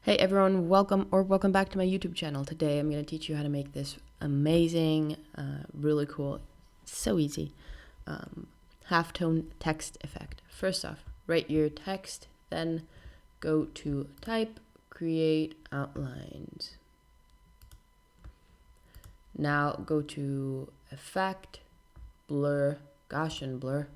Hey everyone, welcome back to my YouTube channel. Today I'm going to teach you how to make this amazing, really cool, so easy, halftone text effect. First off, write your text, then go to type, create outlines. Now go to effect, blur, Gaussian blur.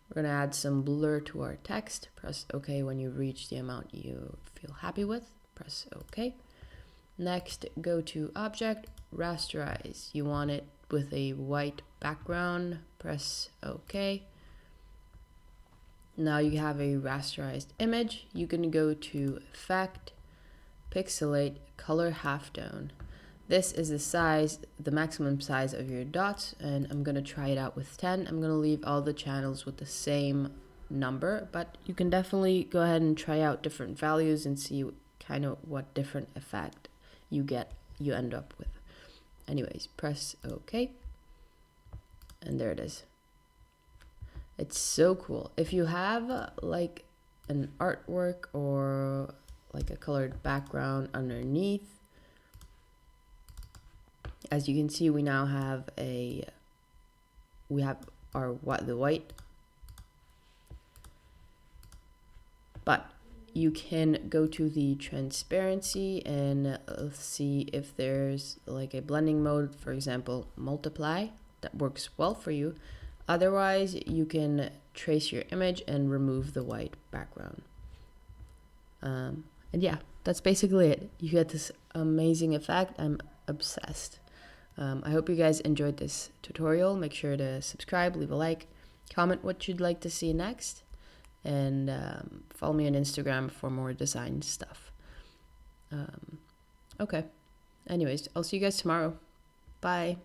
We're going to add some blur to our text. Press OK when you reach the amount you feel happy with. Press OK. Next, go to Object, Rasterize. You want it with a white background. Press OK. Now you have a rasterized image. You can go to Effect, Pixelate, Color Halftone. This is the size, the maximum size of your dots, and I'm going to try it out with 10. I'm going to leave all the channels with the same number, but you can definitely go ahead and try out different values and see kind of what different effect you end up with. Anyways, press OK, and there it is. It's so cool. If you have like an artwork or like a colored background underneath, as you can see, we now have the white, but you can go to the transparency and see if there's like a blending mode, for example, multiply, that works well for you. Otherwise, you can trace your image and remove the white background. And yeah, that's basically it. You get this amazing effect. I'm obsessed. I hope you guys enjoyed this tutorial. Make sure to subscribe, leave a like, comment what you'd like to see next, and follow me on Instagram for more design stuff. Okay. Anyways, I'll see you guys tomorrow. Bye.